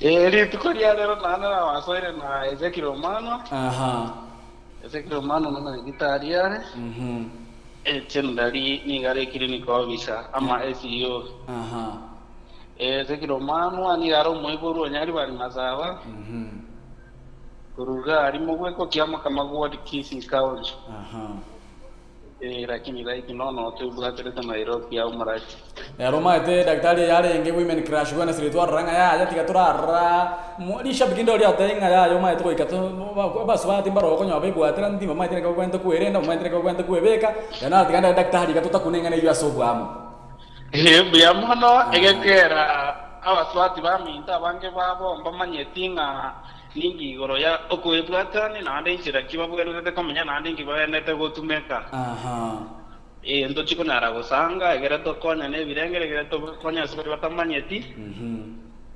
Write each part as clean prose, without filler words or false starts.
Rituko ria rero nana wasoire na Ezekiel Romano. Aha. Ezekiel Romano na gitariare. Chendali ni gare kiri ko visa ama SEO. Aha. Ezekiel Romano ani garo moiburu nyari bari mazawa. Kuruga arimo gweko kiama kama ward kisi count. Aha. Lakini like nono tu bukatereta Nairobi au Marachi. Roma ite daktari yale yenge women crash gwana siritu aranga ya tika turara mulisha bigindo ria tenga ya yo mai to ikato baswa timbaro ko nyabe bwatira ndi mama ite ka kwenta kuerenda mama ite ka kwenta kuebeka yana tika daktari katuta kunenga ne yaso bwamu biamono egekera abaswati baminta bange babo mbamanyetinga ningi goro ya okuebwatani nande inchira kibabwerete komenya nande ngibaenete gotumeka. Aha. Ndo chiko nara gusanga egere to konya ne birengere egere to konya sibari batamanyeti.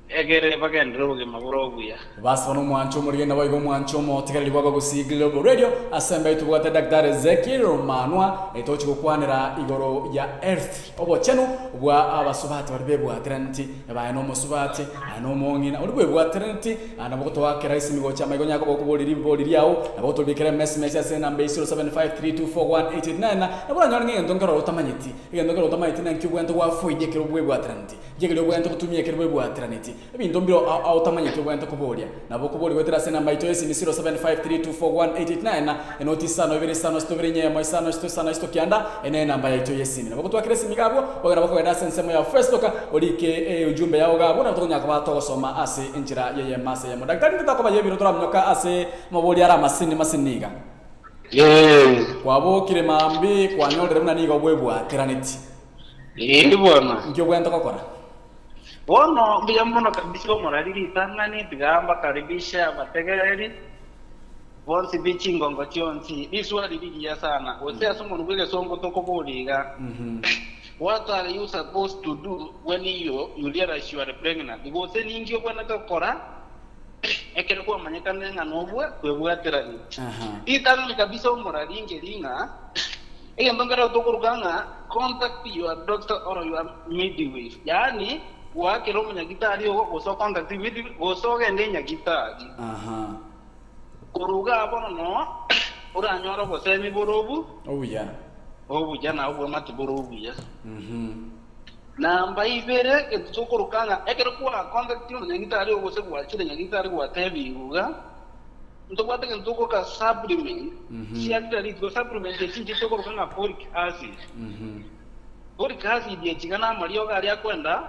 Egere bagendero bugima buroguya. Basi no mwancho murigenda bayigo mwancho motikali bwa gusigilo radio asembe tubwate Dr. Ezekiel Romano etochi gukwanira igoro ya earth obo chenu bwa abasubati bari bwa Trinity aba no musubati ano mongina uri bwa Trinity ana boto wakera isi migo chama igo nyako bokuboliri yawo abo tobikira message ase number 0753241889 na bora nyonge ndongero utamanyiti ngendo utamanyiti na nkibwento wa foide kero bwa Trinity jegelo bwento kutumia kero bwa Trinity ebindo mbiro autamanyiti bwento kubolia nabo kuboli wetera se number ito esi 0753241889 enoti sano ibiri sano stobiri nyemo sano sano kianda ene namba ya ito yesi nabo twakire simigabo bagara bakwenda sensemo ya Facebook olike ujumbe yawo gabo na tukonya kwa togosoma ase injira yeye mase ya daktari ndako bayebiro turamnyoka ase maboli ara masiniga kwabo kire mambi kwanyolere muna niga bwebwa Trinity bwana ngyo bwento kokora bono biamono kabisa moraliri tangani bigamba karibisha bategereri bonsi bichingongo chonsi iswa liliya sana wote asumuntu kwile songo tokoboliga. What are you supposed to do when you realize you are pregnant? Because ningi obwana kokora ekere kwa manyekane nganobwe kwebwaterani. Itanga kabisa moraliri ngelinga ngongera utokuruganga contact your doctor or your midwife. Yani wakero munyagitari oso contact with oso gende nyagitari. Kuruga abono no uranyora bosemi borobu. Obuya na ubwo matiborobu ya. Namba ibere etukurukanga ekero kwa contact munyagitari oso gwachire nyagitari gwatebiruga. Ntobate ntoko ka supplement. Si akitari go supplement ekinje tokurukanga folic acid. Folic acid yechigana Mario gari akwenda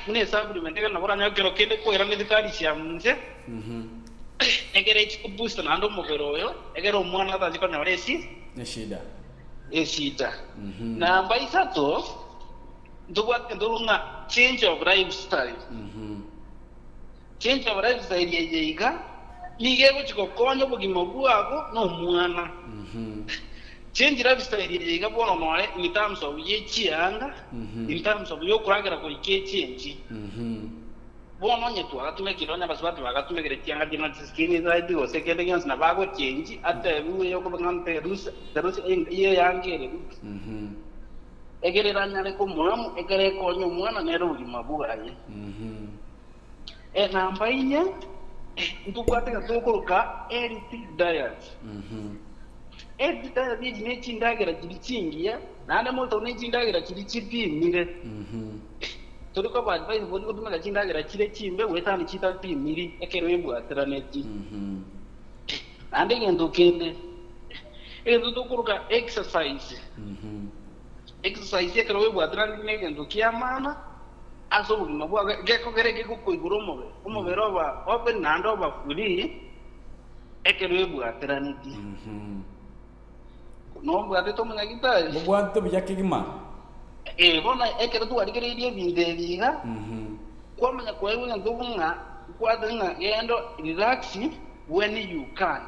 mune supplement kana bora nyakero kende ko era medikali siamnze. Egere chiku boost nando mugero yo egere omwana ataziko nyoresi neshida namba isato ndubwate ndurunga change of lifestyle. Change of lifestyle yeiga nigego chiko konyo bugimo bwako no mwana. Change lifestyle yeiga bono nore in terms of yechianga in terms of yokuragera ko ikechenji. Bono nyetu agatume kironya basubati bagatume kire cyanga dino skin side go sekende gens na bago change ate biwe yo kubangante rus ye yangere. Egere ranyare ko mwamu egere ko nyo mwana nero bugima bwaye. Namba inye ntukwate gatokuruka healthy diet. Healthy diet ni chindagira kiricingia nande moto ni chindagira kiricipimire. Turiko ba advice bodi kutumeka chindagira kire chimbe wetani chita pimiri ekero ebwateraneti. Ande ngendo kende tukuruka exercise. Exercise ekero ebwateraneti ngendo kiamana aso bugima bwa geko gereke kukoigura umubere oba open nando oba free ekero ebwateraneti. No bwate to munyagitari bwate byakigima bona ekero tuwarigererie bindebiga kwamanya kwewe ngubunga kwadinga yendo relax when you can.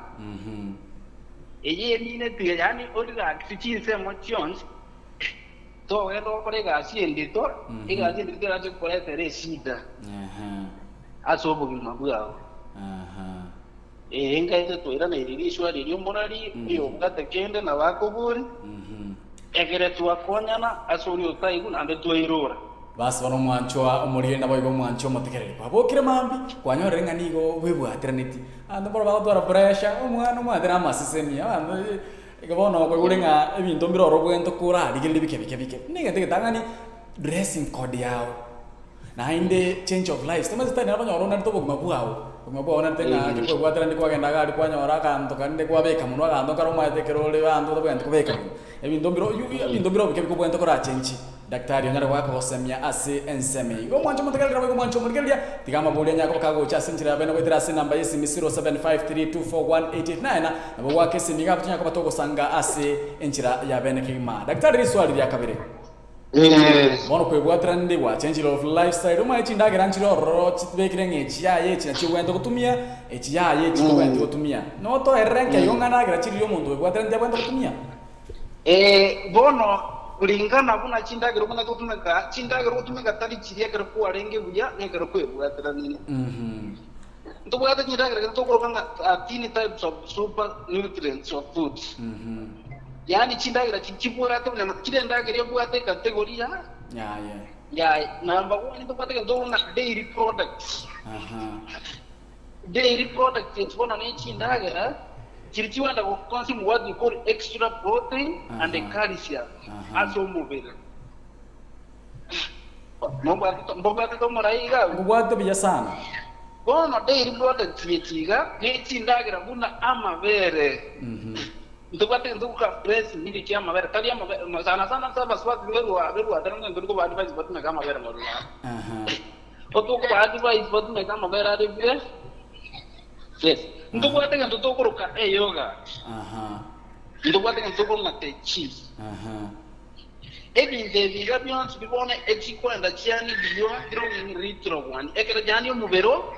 Eye nine tiga yani relax chinse emotions to ero korega siendito igazi ndira cyo koretere sida. Asobo bimabwa. Engaite to ira na iririshwa riri morali yo ngate kende na bakoburi. Egere tuakonyana asuri otaigu nande tuairora. basi bano mwanchwa omurire nabo igo mwanchwa motekereri kwabokire mambi kwanyorere ng'ani igo bwebwatiraneti ando boro bagotwara pressure omwana omwathera amasisemi abando igo bono kwegure ng'a ebinto mbiroro bwento kura rigere bike nigete getang'ani dressing code yao nainde change of life tama zitani abanyoro na toboguma bwao na tenga kiko bwatera ndi kwagenda gari kwanyora kanto kande kwabeka munwa kanto karoma tekerole bantu tabwente kubeka ebinto mbiro bike bwento kora change daktari onyara wako osemia ase enseme igo mwancho mutegelera bwo mwancho mutegelia tigama bole nyako kago cha sinjira bena wetera ase namba yesi 0753241889 abo wake simiga butinya ko batogo sanga ase enchira ya bena kima daktari swali ya kabere bono kwebwatira ndi wa change of lifestyle uma echindagira nchiro ro chitbekire ngechiaye china chiwento kutumia echiaye chitwento kutumia no to erenke yongana gira chiri yo mundu kwebwatira ndi abwento kutumia bono kulingana buna chindagira kuna kutumika chindagira kutumika tali chiriya kero kwa renge buya ngero kwebwatira nini ndobwatira chindagira to kuranga 13 types of super nutrients of food yani chindagira chichipura to na chindagira yo bwate category ya number 1 to bwate ndo na dairy products dairy products it's bona ni chindagira chirichiwanda ko consume what we call extra protein and calcium aso mubiri mbobwate to moraiga mbobwate biya sana bona dairy products yechiga ni chindagira buna amabere ndobwate nduka press nili kia mabere tali amabere sana saba swat beru adaranga nduko ba advice batuna kama mabere modula oto ko advice batuna kama mabere advice yes ndobwate nga ndotokoroka yoga ndobwate nga ndotokoroka te cheese ebintu ebiga byonsi bibone ekikwenda kyani bilyo iro ritro one ekera jani omubero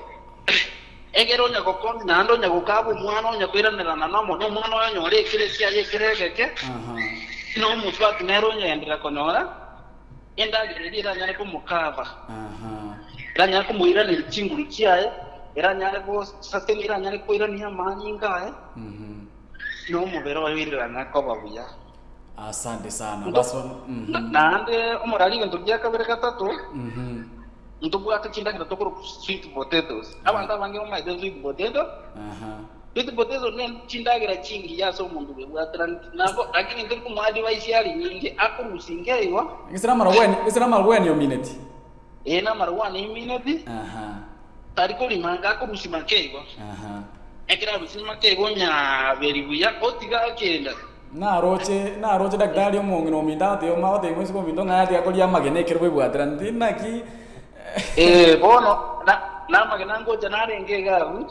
egero nyagokomi nando nyagokabo mwana onyakwiranira na namo no mwana onyore ekire kyaye kiregeke no mutwatu nero nyendera konyora endagirira nyane ko mukava ranya ko muira ni chinguru kyaye era nyane ko sasenira nyane ko ira niya maninga no mubero wirira nako babuya asante sana baso nande omorali ngento byakabere gatatu ndobwate chindagira tokoro sweet potatoes abantu abange omaide sweet potato sweet potato ne chindagira chingi yaso mundu bwatira nabo lakini ndiri kumwadi waisiali nyingi akurusingeyo isira mara yo minute na mara 1 minute tariko limanga akurusimakego ekira rusimakego nya beribuya otiga kenda na roche daktari omongino minda te oma ote mwesi ko mindo ngati akolia magene kerwe bwatira ndinaki bono na magana ngoja narenge garu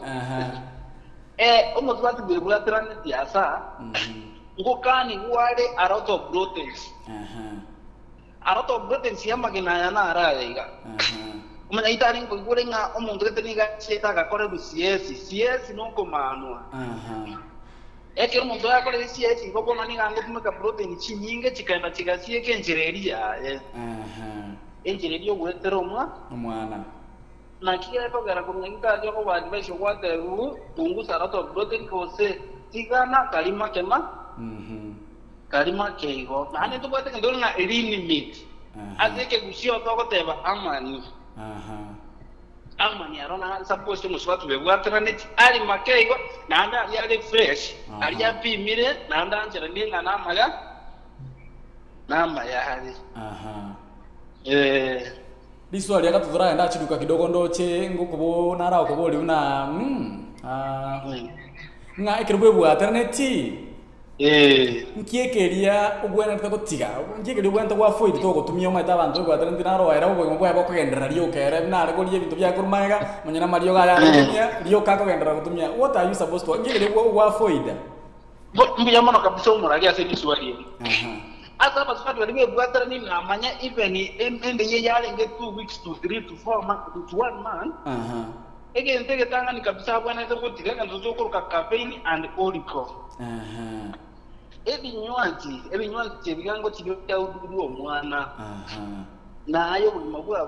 omutwati bwatira ndi asa ngokani wale a lot of proteins ya magana ya naraiga umenya itari ngore nga omuntu geteniga cheta gakore CS no komanwa eke omuntu yakore CS gogo mani gango tumeka protein chinyinge chikaenda chigasiye kenjereria enjireri yo gwetera omwana na kiya ko gara kumengika yo ko badi basho kwateru punguza lot of protein kose tigana kalima kema kalima keigo nane to bwate ndo na lean meat azeke gusio to ko teba amani amani arona suppose muswatu bwatera net ali makeigo nanda ali fresh ali yapimire nanda anjera ninga namaya hali Liswali akatudhura enda chiduka kidogo ndoche ngukubo narao kuboli una nga ekirwe bwa alternati nkiekeria ubwena tako tiga nkiekeria ubwena tako afoid to gutumia omata abantu bwa alternati naro era ubwo bwa bako gendera rio kere na rego lie bintu bya kurumaga munyana mario ga ya gutumia rio kako gendera gutumia what are you supposed to nkiekeria bwa afoid mbuya mono kabisa umuragi ase liswali asa basfatu waliwe bwatara ni namanya even ende ye yale nge 2 weeks to 3 to 4 months to 1 month ege ntege tanga ni kabisa bwana hizo kutika kanzo kuruka caffeine and olico ebinywanti chebigango kibyo ya ududu omwana nayo bulimagura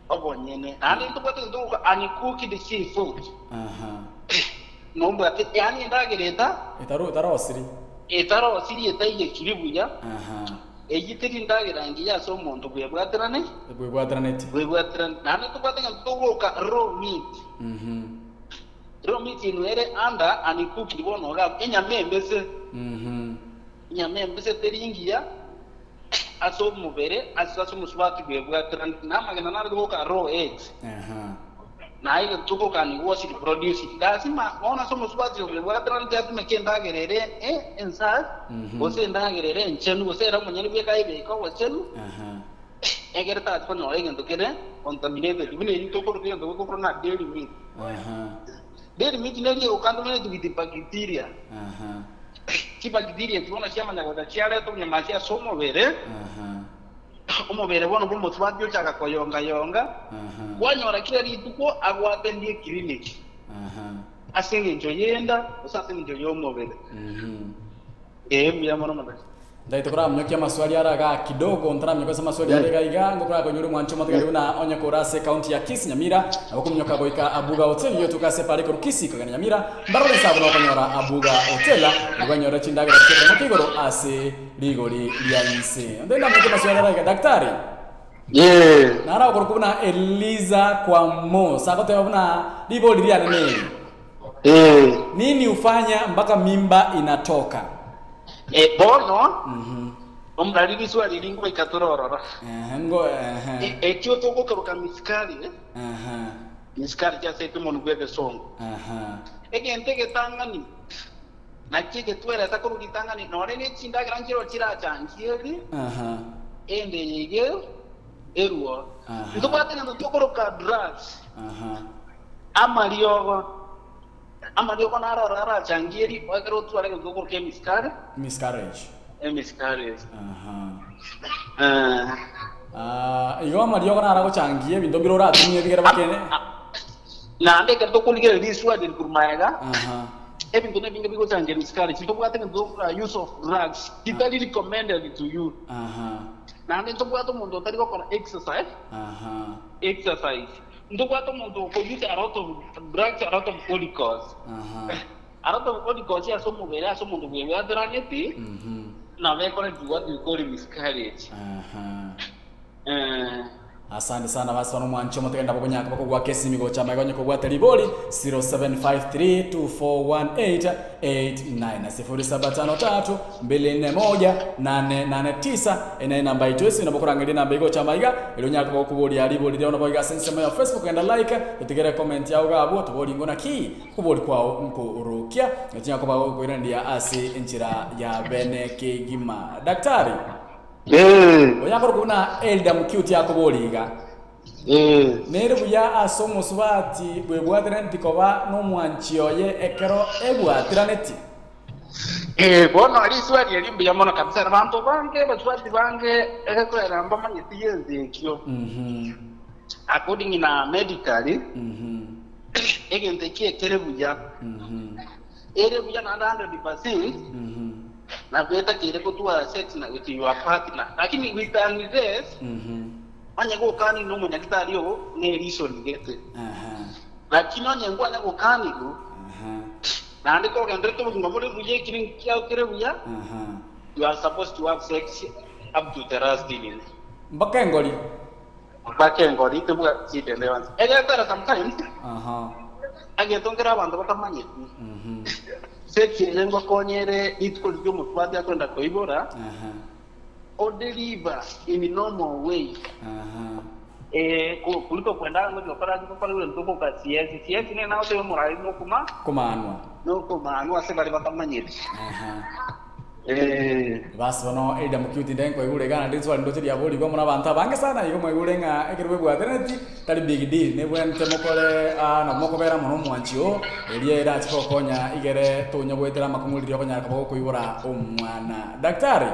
obonyene andi ntubate nduka ani cooked seafood nombo ate yani ndagereta etaro osiri etaiye kiribuya eyitiri ndagirangi ya so muntu bwebwatirane bwebwatiraneti nana tupatenga tugoka raw meat raw meat inwere anda anikuki bono ga enyamembese inyamembese teringia aso mubere aso muswati bwebwatirane namagena nari tugoka raw eggs na ile tugoka ni wash it produce it lazima ona so muswati bwebwatirane tatu mekenda gerere inside ose ndagerere enchenu ose ra munyani beka ibe ko wachenu egere ta tpo no egento kere contaminated bine yito ko kire ndo ko na dairy meat dairy meat ne ye ukando ne tu bacteria ki bacteria tuona chama na goda chiale to nyama cia somo bere umubere bono bumbo twatyo chaka koyonga yonga wanyora kile rituko agwatendie clinic asenge njo yenda usase njo yomubere mbia mono mabasi ndaito kora mnyokia maswali araga kidogo ntaramye kwa maswali araga iga ngokora ko nyuru mwancho matakari na onya korase county ya Kisii Nyamira na kumnyoka goika Abuga Hotel yo tukase pale ko Kisii ko Nyamira mbaro ni sabu no konyora Abuga Hotel ngonyora chindagira kiko makigoro ase ligori lianse ndenda mnyokia maswali araga daktari nara ko kuna Eliza kwa mo sakote bana libo liria nini nini ufanya mpaka mimba inatoka bono omralili swali lingo ikatororora ekyo togokaruka miskali miskali ya setu monu gwebe songo egente getangani nakike twera takuru gitangani nore ne chinda granjiro chira changieri ende yege eruo ndobate ndo togoruka drugs amaliogo narara changieri wakero tware ngogoruke miscarriage iyo amaliogo narago changie bindo biro ratumye bigera bakene na ndeke to kuligere liswa del kurmaega ebintu ne bingo bigo changie miscarriage to bwate ndo use of drugs totally recommended to you na ndo bwato mundo tari ko exercise ndo bwato mundo ko use a lot of drugs, a lot of alcohols a lot of alcohols ya somo bere aso mundo bwe ya draneti na ve kone juwa du ko miscarriage asante sana basi wano mwancho mutenda bonyaka bakogwa kesi migo chama igonye kogwa teliboli 0753241889 0753241889 ene namba itwesi nabokurangira namba igo chama iga ilonyaka bakuboli ali boli leo naboiga sense ya Facebook enda like utigere comment yao gabo tuboli ngona ki kuboli kwao mkurukia ntinya kuba kuirandia asi enchira ya bene kigima daktari oyakoro kuna elda mcute yakoboliga nere buya asomo subati bwebwatirane koba no mwanchioye ekero ebwatiraneti bono ali swali elimbi ya mona kabisa abantu bange baswati bange ekako eramba manyiti yenze kyo according na medically egente kiekere buya ere buya na 100% na kweta kile kutua sex na with your partner lakini with this anya go kani no munya kitario ne reason gete lakini anya ngo anya go kani go na ndiko gendre to ngomore buje kirin kia kire buya you are supposed to have sex up to the last day mbakengoli to buka chitende wanza tara sometimes age tongera bantu batamanye sex yengo konyere itko lyo mutwadi akwenda koibora o deliver in normal way kuliko kwenda ngo lokara ngo pale ndo kwa CS ne nao te morai no kumanwa se bali batamanyire basi bono eda mcute ndenko igure gana nditswa ndo tiri aboli go mona banta bange sana igo mwigure nga ekirwe bwa internet tali big deal ne bwente mokole na mokobera muno mwanchio eliera chiko konya igere tonya bwetera makumuliri konya kabo kuibura omwana daktari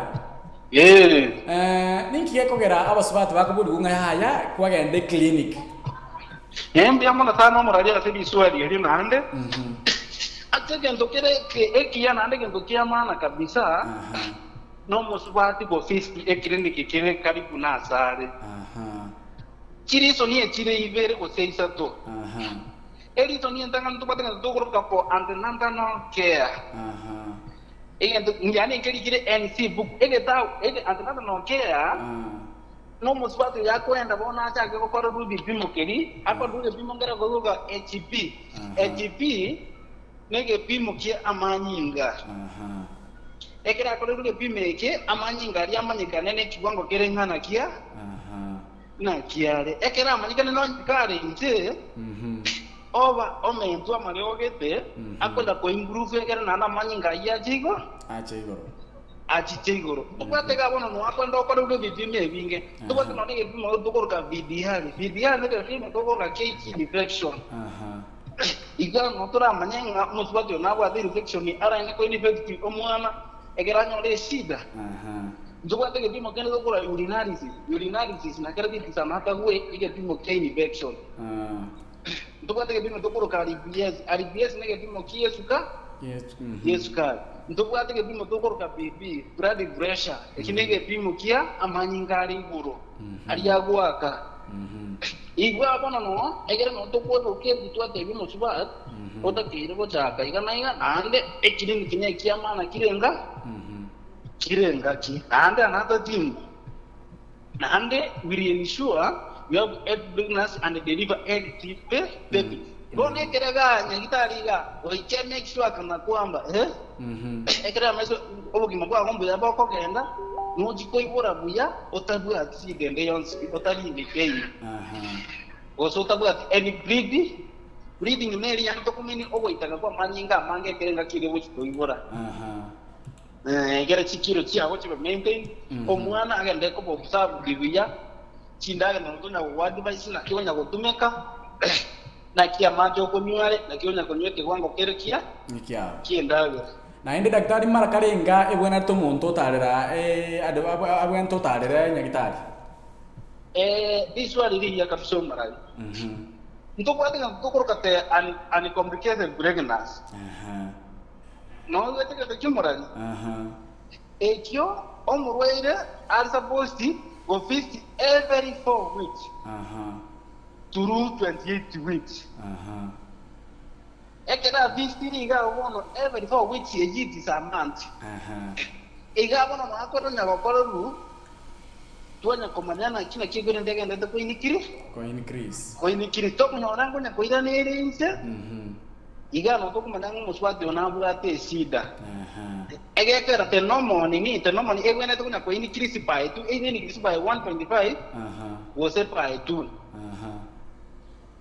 ninki ekogera abasubati bakubudi gunga haya kwagende clinic mbya mona tano morali ase swali yali nande atagendo kere ekia nande gendo kia maana kabisa no musubati go fiski clinic kire karibu na asare kiriso ni ekire ivere go seisa to elito ni ndanga ntubate ndo group kapo antenatal care yani kile NC book tau antanata nokea no muswatu yako enda bona acha gukora rubi bimo kiri apa rubi bimo ngera goga HP nege bimo kia amanyinga ekera ko rubi bimeke amanyinga ari amanyinga nene kiwango kire ngana kia na kiare ekera amanyinga no kare nje over omentu amaliogete akwenda ko improve ekera na amanyinga ya jigo achichigoro ukwatega bono no akwenda okora rubi bime binge tukwate no nege bimo dukora VDR nege bimo dukora KT infection iga notora manyenga muswatu na bwa infection ara ine ko infection omwana egera nyole shida tukwate ke bimo kene dukora urinalysis na kera biti sana hata we ige bimo K infection tukwate ke bimo dukora RBS nege bimo kiesuka yesuka ntukwate ke bimo dukora BP blood pressure ekinege bimo kia amanyingari iguru ari yagwaka igwa bono no egere no tukwo ke bitwate bimo subat otakire go chaka igana ande ekirini kinye kia mana kirenga ki ande another thing ande we ensure you have head pregnancy and deliver healthy baby bone kerega nyagitariga oiche make sure kana kwamba ekera meso obugima bwa ngombe yaba kokenda nojiko ibora buya otabwa atsigende yonsi otali ndikei oso otabwa any breathing neri yanto kumini ogoitaga kwa manyinga mange kerenga kire buchito ibora egera chikiro chiago chibe maintain omwana agende ko observe bibuya chindaga no tunya wadi baisina kiwonya gotumeka na kia majo konywale na kionya konyweke wango kerekia nikia kiendaga na ende daktari mara karenga ebwena to monto tarera abwen to tarera nyagitari visual ri ya kapso mara ntokwate ntokorokate an complicated pregnancy no wete ke chumara ekyo omurwaire are supposed to go visit every 4 weeks through 28 weeks ekera visiting ga wono every 4 weeks yiti is a month iga bono makoro nyabakoro tuanya komanyana kina kigone ndege ndete ko inikiri to kuno rango nya ko irane rinse iga no to kumanyanga muswati onabura sida egekera te nomoni egwene to kunya ko inikiri sipai tu inikiri sipai 1.5 wose pai tu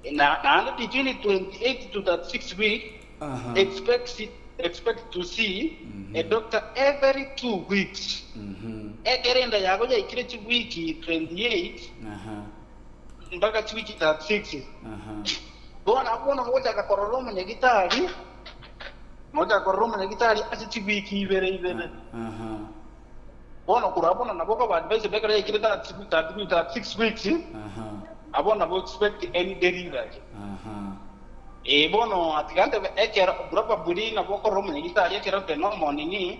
and between 28 to 36 weeks expect to see a doctor every 2 weeks ekerenda yako ya ikire wiki 28 mpaka wiki 36 bona moja ka kororoma nyagitari achi wiki ibere bona kurabona naboko ba advice bekara ikire 36 weeks abona bo expect any delivery bono atigante ekera burapa buri na boko romo nyagitari ekera te no morning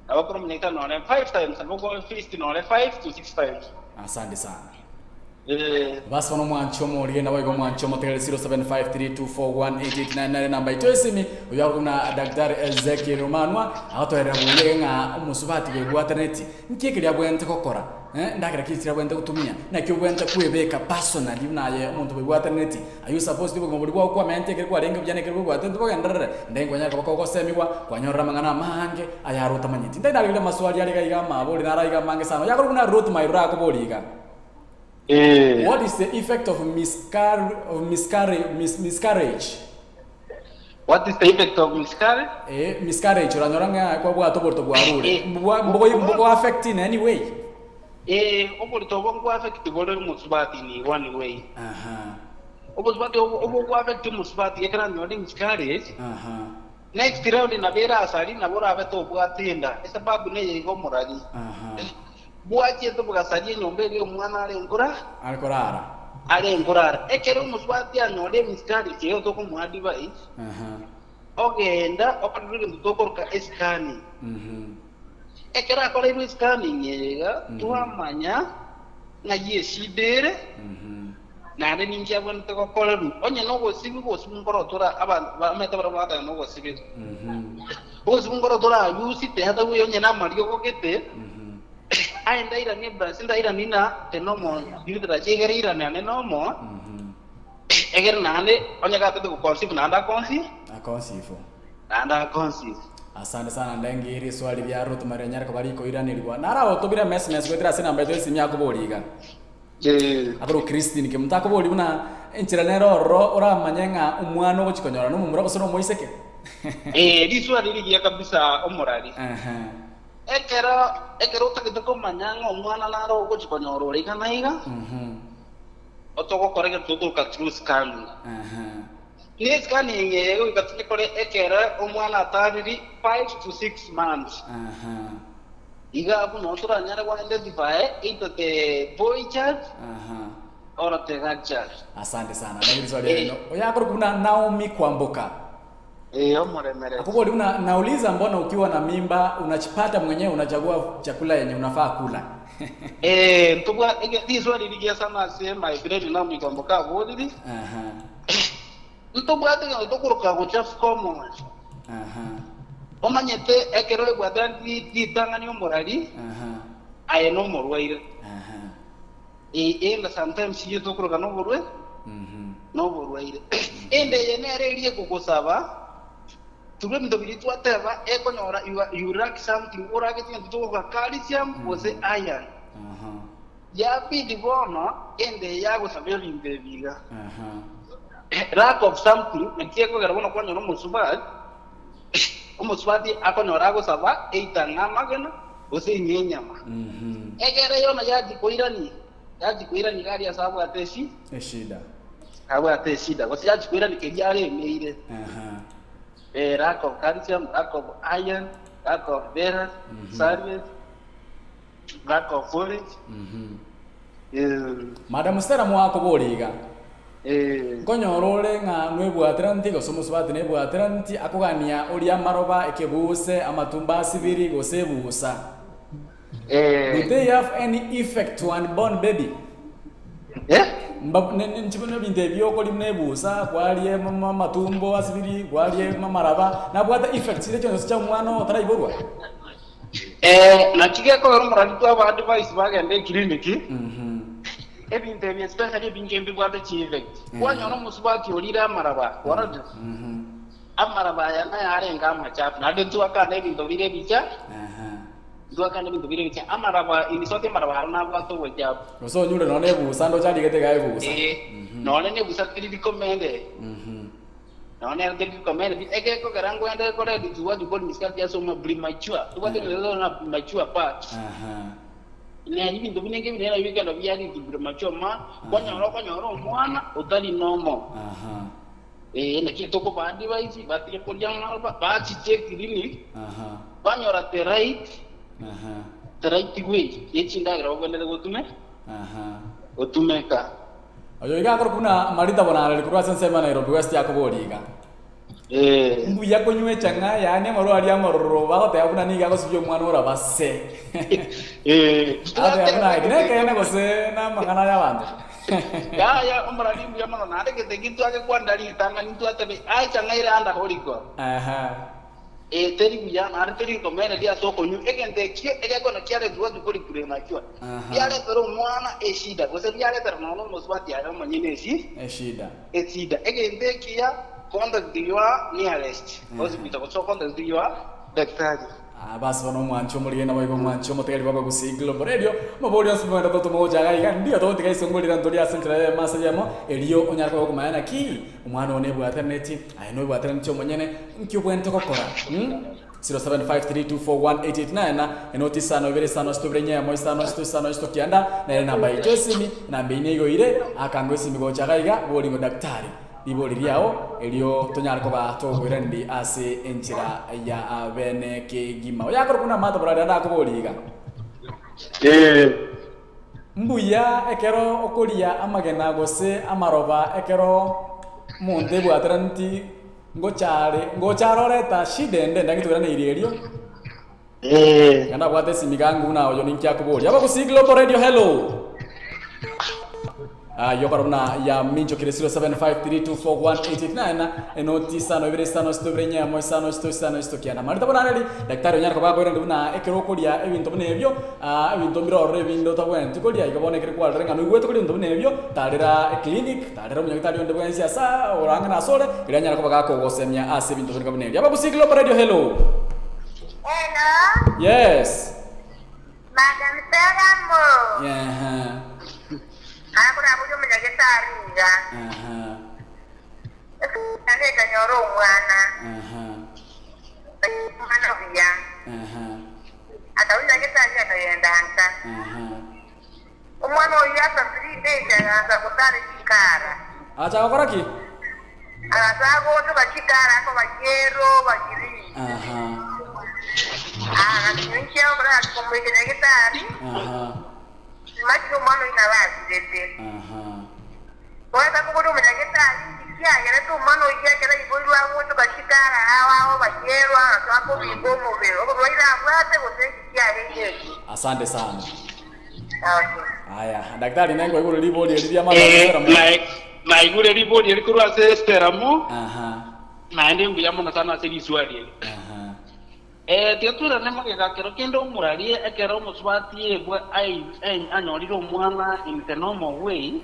aboko romo nyagitari no 5 times aboko feast no 5 to 6 times asante sana basi wano mwancho mori na waigo mwancho motegele 0753241889 namba itosimi uyago na daktari Ezekiel Romanwa agatwera buyenga umusubati bwa internet nkikiri abwente kokora ndakira kitira bwente gutumia na kyo bwente kwebeka personally naye umuntu bwa internet ayu supposed to ngomuri kwa mente kiri kwa renga byane kiri bwa internet bwa ndengo nyaka bakoko semiwa kwanyora mangana mange ayaruta manyiti ndadalile maswali ali ga maboli narayiga mange sana yakuru na root my rako boliga. What is the effect of miscarriage? What is the effect of miscarriage? Miscarriage. Oranyoranga kwa bwa toborto bwa rule. Mbo affect in any way. Oborto bwa affect bole musbati ni one way. Oborto obo affect musbati ekana nyori miscarriage. Next round na bera asali na bora abeto bwa tenda. Sababu ne yego morali. Buache to bugasaje nyombe le mwana ale ngorara ekero muswati anyole miskari cyo to ko mwadi bai ogenda okadure mutoko ka scanning ekera akora ibu scanning yega tuamanya na yesidere na ande ninja bwan to ko onye no go sibi go sibi ngoro tora abantu bameta bara no go sibi Ozi ngoro dola yusi te hata uyo nyena mario kokete. Ai ndaira ni Brazil ndaira nina tenomo yudra chegere ira ne nomo. Eger nane onya kate ko conceive nanda conceive. Akonsifo. Nanda conceive. Asante sana ndengi iri swali bya Ruth Marenyara ko bari ko iranirwa. Nara otobira message kwetira sina mbeto simi yakuboliga. Abro Christine ke mutakuboli buna enchira nero ro ora manyenga umwana ogukikonyora no mumura gusoro moiseke. Diswa dirigia kabisa omorali. Ekero utakitoko manyanga umwana naro ogukikonyora ori kana iga. Otoko korege tutu ka true scan. Ni scanning yego ikatune kore ekera umwana atariri 5 to 6 months. Iga abu no tora nyara kwa identify into the boy child or the girl child. Asante sana. Nagiri swali hilo. Oyakoro kuna Naomi Kwamboka. Omore mere. Hapo bodi nauliza mbona ukiwa na mimba unachipata mwenyewe unachagua chakula yenye unafaa kula. Tubwa hii swali ligia sana sema ibredi Naomi Kwamboka bodi. Tubwa tega utokoroka kuchafu komo. Omanyete ekero egwadandi ditangani omorali. Aye no morwaire. Enda sometimes you tokoroka no morwe. No morwaire. Ende yenere iliye kukosaba. Tugwe mdobiri twateva ekonyora you lack something ora ketinga tutoka calcium was iron. Ya bidi bona ende yago sabyo limbebiga. Lack of something nkieko garabona kwa nyono musubat. Umuswati akonyora ago saba eitanga magena ose nyenyama. Egere yona yaji koirani gari ya sababu ateshi eshida. Abo ateshida wasi yaji koirani kejare meire. Lack of calcium, lack of iron, lack of ferrous, salvage, lack of foliage. Madam Stella mwako boliga. Konyorole nga nwebwatira nti gosomusubati nebwatira nti akugania oli amaroba ekebuse amatumba asibiri gosebusa. Do they have any effect to unborn baby? Nchibona binte byoko limnebusa kwaliye matumbo asibiri kwaliye mamaraba nabwata effect ile cyonse cya mwana otarayiborwa. Nakigeko rumurandi twa advice bagende clinic. Ebinte bya especially bingembi bwate effect. Kwanyona musubati olira amaraba warada. Amaraba yana yarenga amachafu nade tuaka nebinto bire bicha. Duakane bintu bire bicha amaraba inisote maraba haruna bwato wajab. So nyure none busa ndo chali gete gae busa. None ne busa tiri recommend. None ne recommend ege ko garango ende ko re diwa dibol miskal dia so premature. Tuwa te lelo na premature part. Ne ni bintu binenge binena wika no byali premature ma kwanyoro mwana otali nomo. Ne kitoko bandi baisi batire ko jang ba chi check clinic. Kwanyora te right. Teraiti gue, yechinda grabogende gotume. Otumeka. Oyo igakoro kuna marita bonale kurwa sensema Nairobi West yakoboliga. Mbu yakonywe changa yani maro ali amaro bagote abuna niga gosubyo mwana ora base. Ade abuna igreke ne gose na mangana ya bande. Ya omrali mbu yamano nade ke tegitu ake kwandali tanga nintu atebe ai changa ire anda holiko. Teri buya na teri ko mena dia soko nyu egende ki ege ko na kiale duwa du kuri kure na kiwa yale pero mwana eshida ko se yale pero no muswati ya mo nyine eshida egende kia contact diwa nearest hospital ko contact diwa daktari basi bano mwancho muri na waibo mwancho motegeli baba kusiglo radio mabodi asubanda toto moja ga ndio to tikai songolira ndoria central masa yamo elio onyarko ko mayana ki umwana one bwa internet ayino bwa internet monyene nkibwente kokora 0753241889 na enoti sano vile sano stobrenya mo sano stokianda na namba itosimi na mbine ire akangwesi migocha gaiga bolingo daktari iboli riao elio tonyarko ba to gwerendi ase enchira ya bene ke gima yakoro kuna mata brada nda ko boliga mbuya ekero okolia amagena gose amaroba ekero monde bwa atranti ngocharo reta shidende ndagitwira ne irio ngana bwate simigangu na oyo ninkia ko boli aba kusiglo radio hello yokarona ya minjo kiresiro 75324188 enoti sano ibere sano stobrenya mo sano kiana marita bonareli daktari onyarko bagore nduna ekerokoria ebinto binebyo ebinto birore bindo tabwenti koria ikabonekere kwa renga no igweto koria ndobine ebyo tarira clinic tarira munyagitari onde bwensi asa oranga na sole iranyara ko bagako gosemya ase ebinto binebyo ababusiglo radio hello. Hello. Yes. Madam Seramo. Yeah. Aku dah punya menjagitari ya. Nanti kanyoro mwana. Mana dia? Atau menjagitari ada yang dansa. Umwana uya sendiri deh jangan sakutari cikara. Acha okoraki? Sago tu cikara ko bajero bajiri. Nanti orang komunikasi menjagitari. Mati umwana inabazi dete. Kwa kubudu menjagitari kia yale tu umwana uya kera iboru wangu tu bashikara hawa bajerwa twako bibomo bero. Obaira abate kutengia yeye. Asante sana. Okay. Haya, daktari nango iguru libodi elidia mama Seramo. Na iguru libodi elikuru ase Seramo. Na ndi nguyamo na sana ase liswali. Tiatura nema kero kendo murarie ekero muswati ebwe anyolire omwana in the normal way.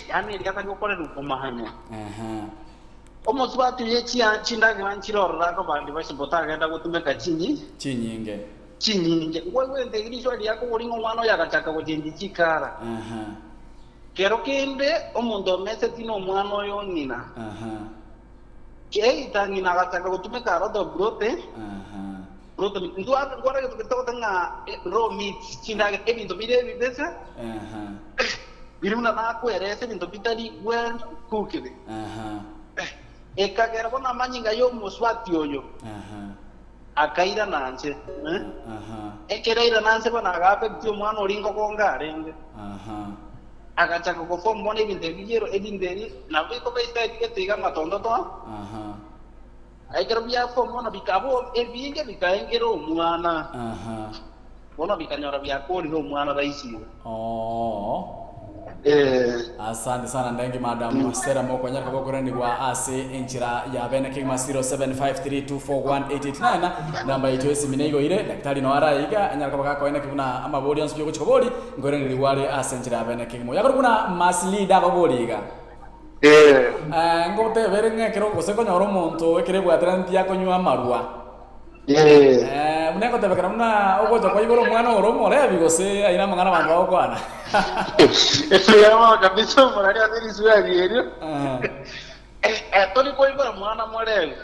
Yani ligata gukore rukomahanya. Omuswati yechia chindagira nchirorora ko bandi basibota genda gutumeka chinyinge. Wewe ndegirisho lyako uri ngomwana yakachaka kujendi chikara. Kero kende omundo mese tino omwana oyo nina. Keita ngina akachaka kutumeka rodo brote. Brote ndwa ngora kutoka tanga raw meat chindagira ebintu bire bidesa. Biruna nako erese bintu bitari well cooked. Ekagera bona manyinga yo muswati oyo. Akaira nanse. Ekereira nanse bona agape tyo mwana olingo kongarenge. Agachaka ko mbone ibintu bigero ebinderi na biko baita iketiga matondo to. Aikero bya fo mbona bikabo ebinge bikaengero omwana. Bona bikanyora bya koli ro mwana raisi. Asante sana ndangi madam Seramo kwa nyaka gokorani kwa ase enchira ya bene king 0753241889 namba yetu esimine igo ile daktari no araiga anyaka bakako ene kuna amabodi ansipyo kuchikobodi ngoreni liwale ase enchira ya bene king mo yakoro kuna maslida baboliga ngote berenge kero goseko nyoro monto ekere bwatranti yakonywa marua muneko tebekera muna ogoja kwa igoro mwana oromo lebi gose aina mangana bantu bakwana eso yama kabisa murari aziri swali elio toli ko igoro mwana morele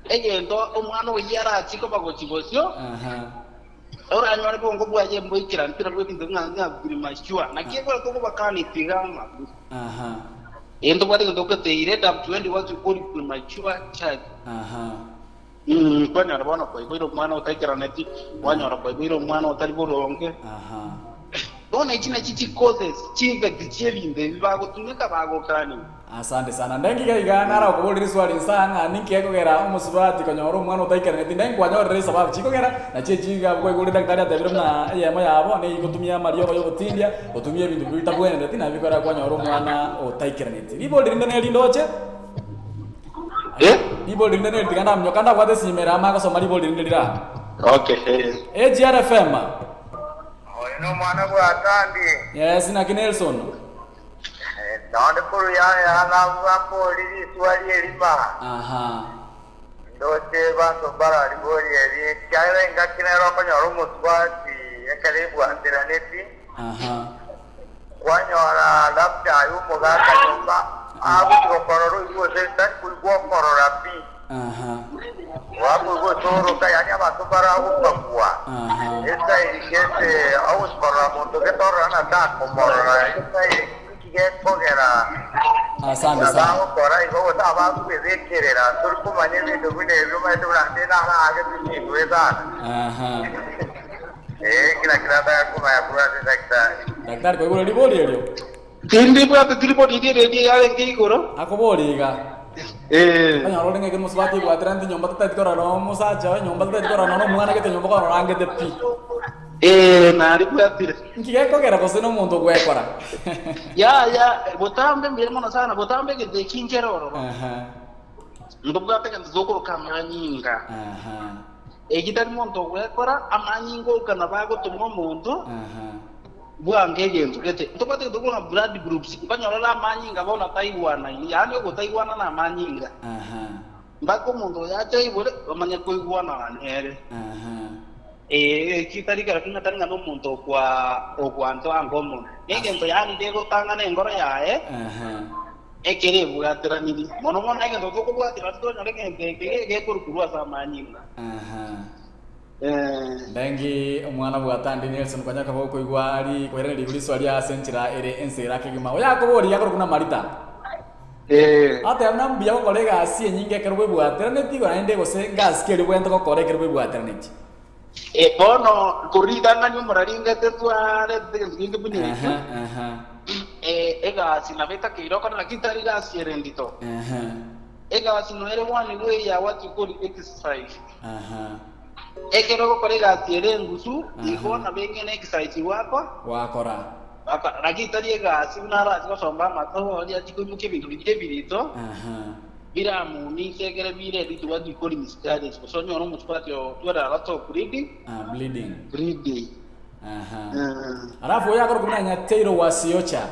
egendo omwana oyara achiko bagochibosyo ora anyore bongo bwaje mboikira ntira bwo bintu nganga buri mashwa nakigora ko bakani tigama endo bwari ndo teire tap 20 was buri mashwa child kwani arabona kwa ibiro mwana utaikira neti wanyora kwa ibiro mwana utaliboronge dona ichina chichi causes chive gichebinde bibagutumika bagokani. Asante sana ndengi gaigana ara okuboliri swali sanga ninkego gera omusubati kanyoro mwana utaikira neti ndengi kwanyora sababu chiko gera na chechiga bwo iguri daktari atebiro na yemo yabo ne igutumia mario yo gutindia gutumia bintu bitabwene neti na bikora kwanyoro mwana utaikira neti biboliri ndene lindoche Biboliri ndene tiganda mnyokanda kwate simera amaka somali boliri ndira. Okay. GRFM. No mwana kwa atandi. Yes, na Nelson. Ndio kuru ya hapo lili swali elima. Ndote bantu bara libori eli kaya ngakina roko nyoro muswati ekalebu antiraneti. Kwanyora lapta yumo gaka nyumba. Abu kororo yuo senta kulikuwa korora pi. Wapo go toro kaya nyama tubara upakwa. Esta irigete au korora moto ke torra na ta komorora. Esta irigete pogera. Asante sana. Sababu kora igo taba kubekerera turku manye bidu bine ruma itu berarti na age bisi kueda. Kira ta kuma ya kurasi daktari kwa ibolo liboli elio. Tindi bwate tripodi dire yale ngigoro akoboliga kanyoro ngeke muswati bwatranti nyomba tatikora no musacha nyomba tatikora no mwana kete nyomba kora angete pi nari bwatire. Nkigekogera gose no muntu gwekora. Ya botambe mbere mono sana botambe gede kinjeroro. Ndobwatega nzokoro kamanyinga. Egitari muntu gwekora amanyinga ukana bago tumwo muntu. Bwange gete topate dukuna blood groups banyorora amanyinga bona Taiwana yani go Taiwana na amanyinga mbako mundo yaje ibole bamanya ko igwana nere kitari karakinga taringa no muntu kwa okwanto angomo ngento yani ndego tanga ne ngoro yae ekere bwatira nini mono mona ngento ko bwatira to nyore ngente ke kurukurwa sa amanyinga Bengi umwana bwatandi Nelson kwanyaka boko igwari kwerera liburi swali asentira ere ensera kigima oyakobori yakoro kuna marita ate amnambia ko kolega asie nyinge kerwe bwatera netigo nende gose gas keri bwento ko kore kerwe bwatera neti bono kurida ngani muraringa tetware nginge bunye ega sinaveta kiro kana kitari gas yerendito ega sinoere wani we ya watu ko exercise ekero ko kolega tiere ngusu ikona bengene exercise wako wakora rakitari ega sinara ko somba mato ya tikumuke bintu birito bira muni segere bire ditu wadi ko miskade so nyoro mutpatio twara rato bleeding alafu yakoro kunanya teiro wasiocha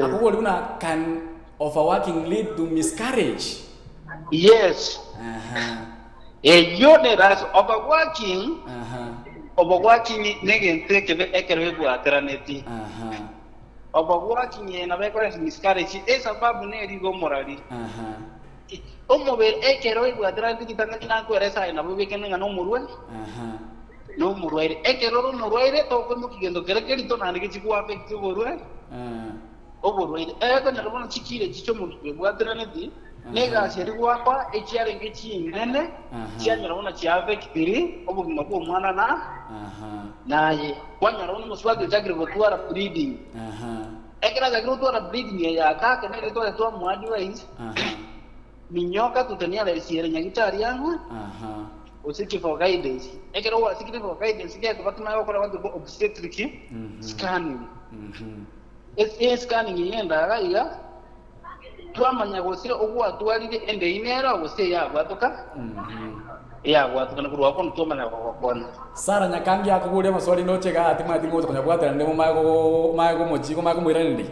akuboli una can overworking lead to miscarriage. Yes. Yone ras overworking negente ke ekere bwatera neti. Overworking na bekora miscarriage sababu ne rigo morali. Omobere ekero bwatera ndikitanga kinakweresa na bubekene ngano murwe. No murwe ekero no murwe to ko mukigendo kerekeri to nandike chikuwa affect borwe. Oborwe eko nyarabona chikire chicho muntu bwatera neti. Nega sheri wakwa ekyare ngekiyinene kyanyarabona kyavekitiri obugima bw'omwana naye kwanyarabona muswage chagire gutwara bleeding ekera chagire gutwara bleeding yakaka nere twa mwadi wise minyoka tutania la isiere nyagitari yangu usiki for guidance ekera wasikire for guidance kya kubatuma yokora wantu obstetric scanning scanning yenda raiga twamanya gose ogwatwarire ende inera gose yagwatuka yagwatuka na kurwa kono twamanya kokona Sara nyakangi akugure maswali nochega ati mati ngoto kunya bwatera ndemo mago mochiko mago mwiranindi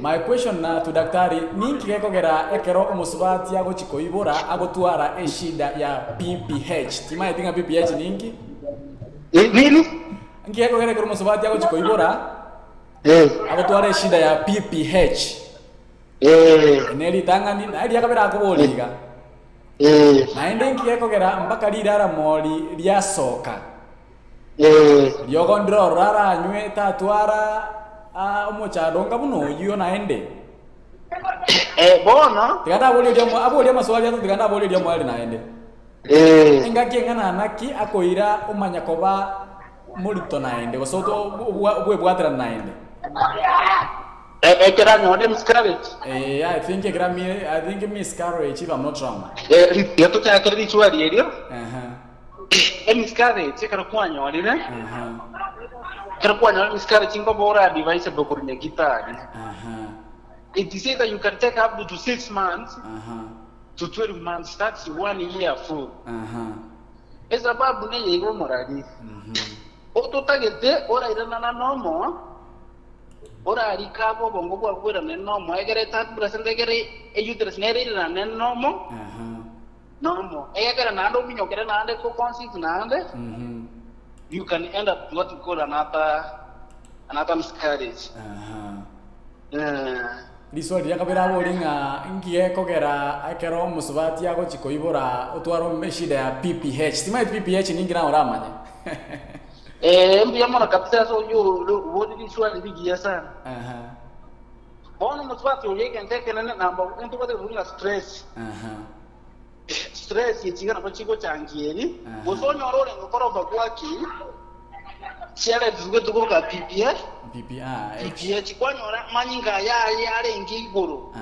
My question na to daktari ninki gekogera ekero omusubati yago chikoibora agotwara eshida ya PPH timai tinga PPH ninki nini nki gekogera ekero omusubati yago chikoibora agotwara eshida ya PPH neli tangani na dia kabera akuboliga naende nkiyekogera mpaka lirara moli lyasoka lyokondro rara nywe tatwara omochadonga buno yiyo naende bona tiganda aboli amaswali atu tiganda aboli lya mwali naende engaki ngana naki akoira omanyakoba mulito naende gosoto bwebwatera naende ekera nyode miscarriage I think miscarriage if I'm not wrong yato takere dichwali elio miscarriage ekera kwanyole ne ekera kwanyole miscarriage ngo bora device bokurnya gitari it is said that you can take up to 6 months to 12 months that's 1 year full esa babu ne yego morali oto tagete ora irana na nomo ora alikabo bongo kwa kwera nenomo egere tatu brasendegere eyutres nerira nenomo nomo egere nando minyokere nande ko consist nande you can end up what you call another miscarriage Liswali yakabera bolinga ngiye kogera akero musubati yago chikoibora otwaro meshida ya PPH timai PPH ningira oramanya mbiyamona kabisa so yo wodi liswali bigiya sana bona musubati yeke nteke nene namba into bade runga stress stress yichigana ko chigo changieri bosonyo orore ngokoro bagwaki chele dzugo tukoka PPH kwanyora manyinga yali alengi iguru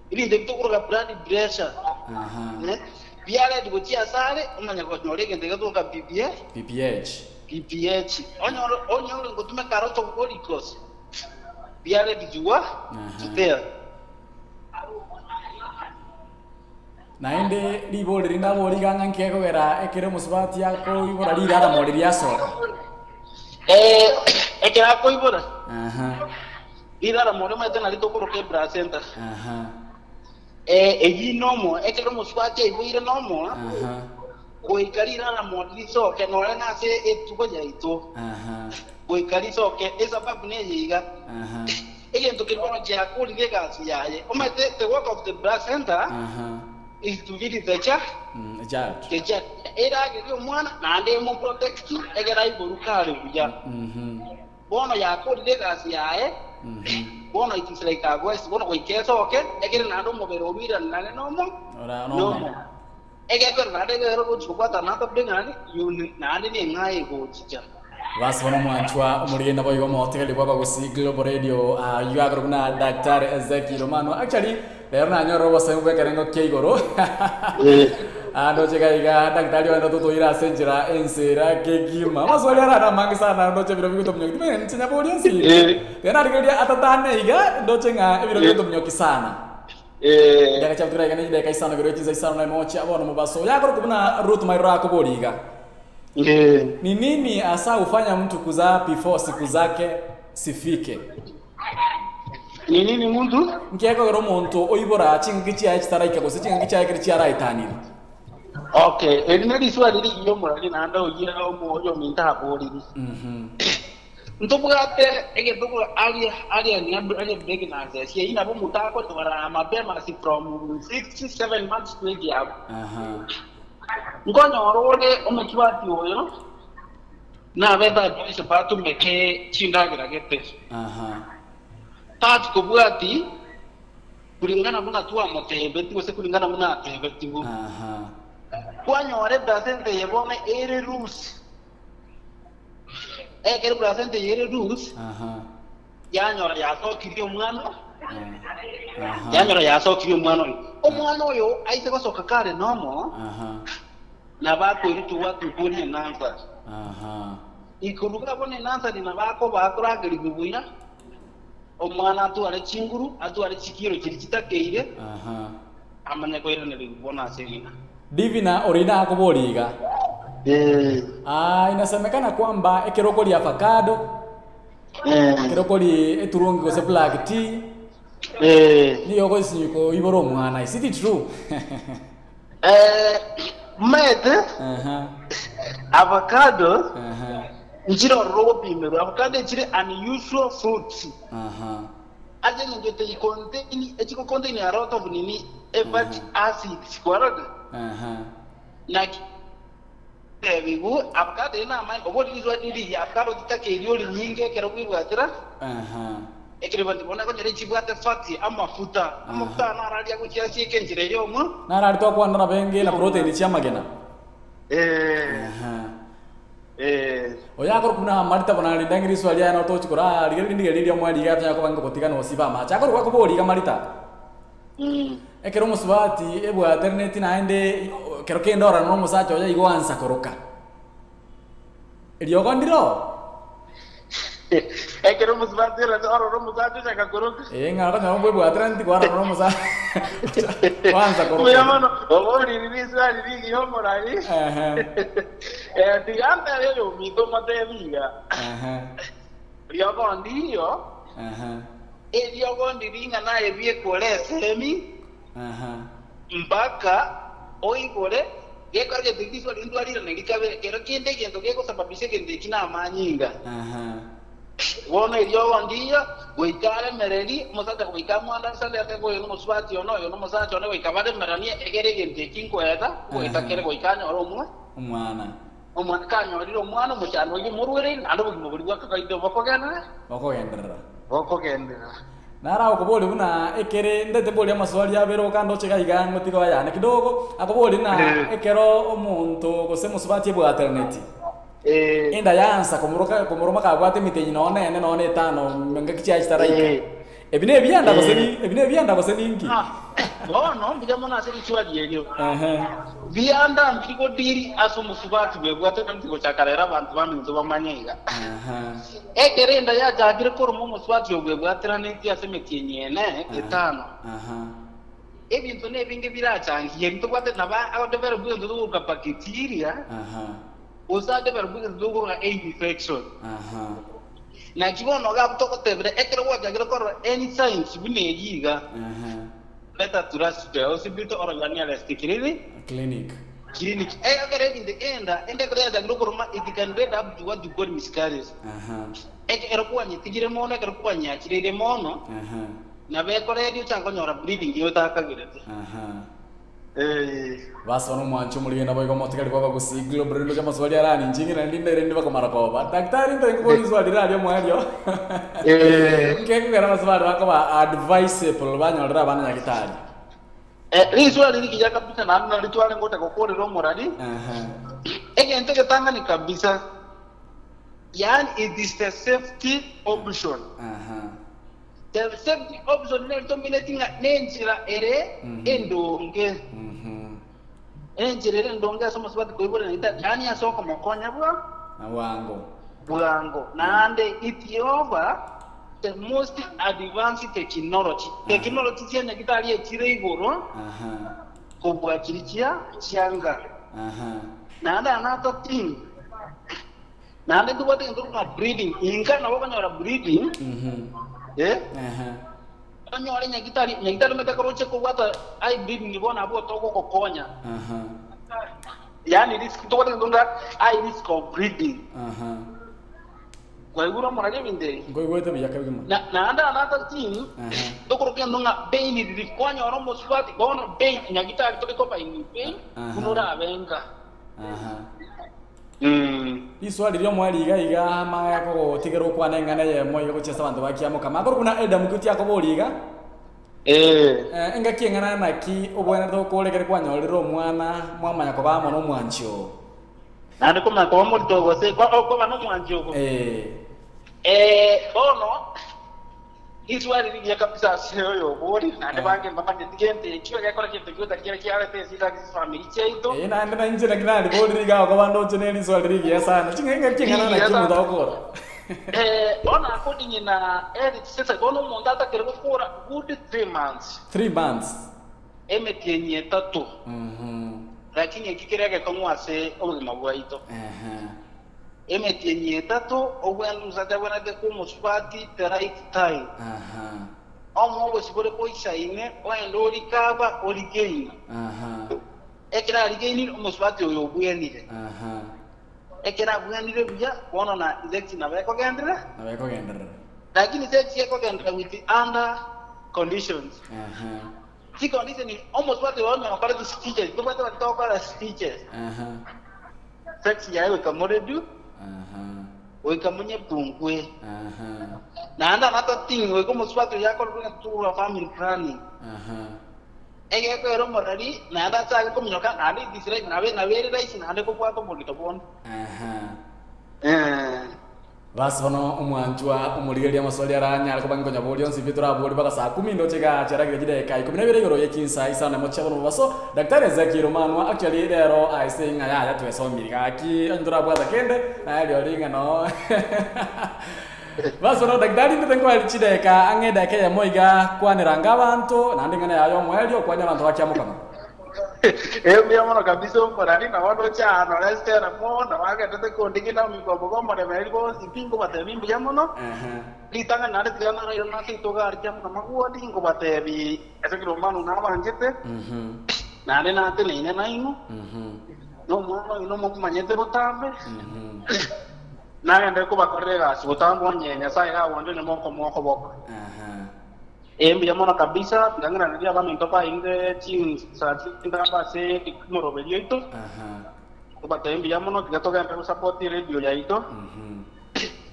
ili ndekutokuroka blood pressure biale dikutia sale umanya kwa nyorege ndega tuka PPH onyo ngotume karoto golikos biale dijua kitea naende libole rinda boli ganga nkeko gera ekere musubati yako ibora lirara moli lyasoka ekera ko ibora lirara moli mate na litokoro ke bra center eyi nomo ekero musubati ibire nomo goikarira na moli soke no na se etuko yaito goikari soke esababu ne yiga egento kirbono kya kuli legasi yaye omate the work of the bra center is to visit the church. The church. Era que yo mwana na ande mo protect egera iborukare kuja. Bono ya ko legacy yae. Bono it is like a voice bono ko ikeso okay egera na ndo mo berobira na nomo. Ora no. Egera na de ro ko chupata na to bengani yuni na ande ni ngai ko chicha. Vasona mwanchwa umurienda boyo motegeli baba gusi Global Radio yuagro na Dr. Ezekiel Romano actually Erna nyoro wasa mbekerengo keigoro ando chekaiga daktari wano tutoira senjira ensera kegima maswali arana mangi sana ndo chebiro biguto mnyoki men tsinya boli ensi tena digelia atatane iga ndo chenga ebiro biguto mnyoki sana daga chaptura iga ni daga isana biro chiza isana na mochi abono mubaso yagro kubuna root my rako boli iga ni nini asa ufanya mtu kuzaa before siku zake sifike? Ni nini mtu? Nkeko gero muntu oibora chingichi ya chitaraika kose chingichi ya kirichi ya raitanira. Okay, elinari swali lili iyo murali nanda ugira omoyo minta habori. Ntobugate ege dogo alia ni big na zesi ina bo mutako twara mapema si from 6-7 months to year. Ngonya orore omukiwati oyo na beta twise patu meke chindagira gete. Tatu kubwati kulingana muna tuwa motebe tiwose kulingana muna tebe tiwo. Kwanyore presente yebone ere rules. Kere presente ere rules. Yanyora yaso kiriyo mwana. Yanyora yaso kiriyo mwana. Omwana oyo aise kosoka kare nomo. Na bako iritu watu kuri nanza. Ikuruga bone nanza ni nabako bakora giribuya. Omwana atware chinguru atware chikiro kiri kitakeire amanya ko irene libona sengina divina orina akuboliga inasemekana kwamba ekerokoli avocado ekerokoli eturungi kose black tea niyo ko sinyuko iboro mwana is it true mede avocado njiro robi mero avocado chire unusual fruits aje ngete contain a lot of nini fatty acids kwarade na bigu avocado ina mai obodi nizwa dili avocado kitake ilioli nyinge kero kwirwatira ekireba ndibona ko nyere chibwate fatty amafuta narali yakuchira chike njire yomo narali to kwandana benge na protein chiamagena oyakoro kuna marita bana ndangiri swali yana to chikora ligeri ndigeri mwali gatya ko bango kotika no siba ma chakoro kwa kuboli ga marita ekero musubati ebwa internet naende kero kendora no musacho ya igwansa koroka eliogo ndiro ekero musubati ora no musacho chaka koroka ngara na mbwe bwa internet kwa no musacho kwanza koroka uyamano obori ni swali ligi homorali diganta leo mito mateviga liogo ndio eliogo ndiringa naye bie kole semi mpaka oigore gekorge dikiso lindwalira nilikabe kero kinde gendo geko sababishe gende kina manyinga wona eliogo ndio goikale mereli musata goikamwanda sale ate goyo no muswati ono yo no musacho ono goikabade merani egere gende kinkweta goitakere goikanya oromwe omwana kanyoriro omwana muchano oyo murwere ando bugimuburi gwakakaide bokogendera nara ukuboli buna ekere ndete boli amaswali yabero kando cheka igango tiko yana kidogo akuboli na ekero omuntu gose musubati bwa alternate enda yansa komuroma ka bwate mitenyi none none tano menga kicha chitaraika ebine byanda gose ningi bono mbijamona asiri chwadi elio vianda mbiko diri asomusubati bwebwate ntiko chakarera abantu baminzo bamanyega ekerenda ya jagire koro musubati bwebwate raneti asemekinyene etano ebintu nebinge birachangiye ntubate naba abadevera bwendo duka pakitiria usade berbuga duka infection na kibono ga butoko tebere ekero wajagire koro any signs bineyiga leta turasite hospital organiale stikiriri clinic agere in the end ende kore da grupo it can lead up to what you call miscarriage ekero kwanye tigire mono ekero kwanye achirire mono na be kore dio chango nyora bleeding yo takagirete basi wano mwancho muri na boygo motikali baba gusiglo brendo kama swali arani njingi na ndinde rendi bako marakoba daktari ndo ngiboni swali radio mwario ngeke kana maswali bako ba advisable banyolera bana nyakitari swali likija kabisa na litwale ngote kokore ro morali ege nteke tanga ni kabisa yani it is the safety option the safety option ne dominatinga nenjira ere endonge enjira ere endonge asoma swati koibore na ita yani asoko mokonya bwa na wango nande Ethiopia the most advanced technology cyanya kitali ekire igoro kubwa kirikia cyanga nande anato team nande dubote nduka breeding inga na wakanyora breeding anyore nyagitari metakoroche kubwata ai breeding nibona abo toko kokonya yani risk to ndonga ai risk of breeding kwa iguro morale binde ngoigwete biyakabigima na anda anata team dokoroke ndonga beini rikwanya oromo swati bono bein nyagitari to ko baini bein kunora abenga iswali ryo mwali iga maya ko tigero kwana ngana ye moyo ko chesa bantu bakiamo kama ko kuna eda mukuti yako boliga enga kiengana na ki obwana to ko legere kwanya oliro mwana mwamanya ko bamo no mwancho nande ko mako mo to go se ko bano mwancho ko bono iswali ryo kabisa sio yo boli nande bange mbapanje tigente kiyo yakora kintu kiyo takira kiale te sita family cheito nande na nje na kinali boli riga ko bando cheneli iswali ryo sana chinga kiengana na kimu dogora ona according na edit sasa bono mondata kerego for good 3 months emekenye tatu lakini kikirege komwase obuzima bwaito emekenye tatu obwandu zadabana de kumuswati the right time omo sibore poisaine wendo likaba oligeini ekira ligeini umuswati oyo bwenire ekira bwenire bya bono na election abeko gendera lakini sex yako gendera with under conditions the condition is almost what they want to call the stitches but what they talk about stitches sex yawe kamore du we kamunye tungwe na anda nata ting we como swatu yako kuna tu family planning ege ko ero morali na anda sa ko minyoka na ali disire na we rais na ande ko kwa to bolito bon basi bono umwanjwa umurigeria maswali aranya ariko bangonya bolio nsibitura boli baka saa 10 ndo chega charagire gideka 12 igoro yekinsa isana mo chabono baso daktari Ezekiel Manwa actually lero I say ngaya ya twesomira aki ndura bwa kende na ali oringa no basi no daktari ndengo alichideka angeda ke ya moiga kwanira ngabantu na ndingana yayo mwelio kwanya bantu bakiamukana mwana kabisa mporani na wano chano lestera mwana wake tete kondikina mikobo mwana merigo sipingo batebimbi yamono litanga nare tigana na yona sitoga arjam kama kuodi ingo batebi esekiro manu na manjete nare na tene na ino no mwana ino mo manyete botambe na ngende ko bakorega sibotambo nyenya sai ga wande ne moko boko mwana kabisa ngangana ndia bano ntopa inge chin sa tinda base kimoro belito kubata mwana kigatoka mpaka support radio ya ito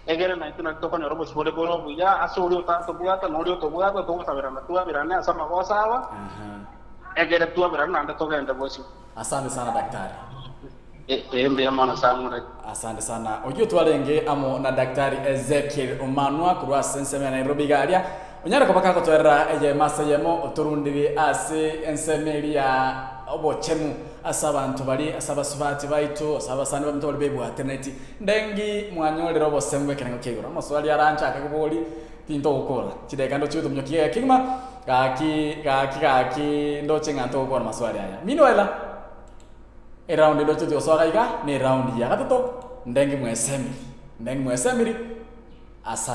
egere na ituna toka ne robo sibole bolo buya asuri utanto buata no rio to buata to sabera tua birane asama kwa sawa egere tua birane anda toka enda bosi. Asante sana daktari. Mwana sana. Asante sana. Ojo twarenge amo na daktari Ezekiel Manwa kurwa sense ya Nairobi garia Unyara kwa baka kutwera eje masa yemo oturundiri ase ensemeri ya obochemu asaba abantu bali asaba subati baitu asaba sani bamtole bebu alternate ndengi mwanyolero bosemwe kengo kegura maswali arancha akagoboli tinto gukora kideka ndo chiuto mnyokiye kingma gaki ndo chenga to gukora maswali aya minwela round ndo chiuto soga iga ni round ya gatoto ndengi mwesemiri asa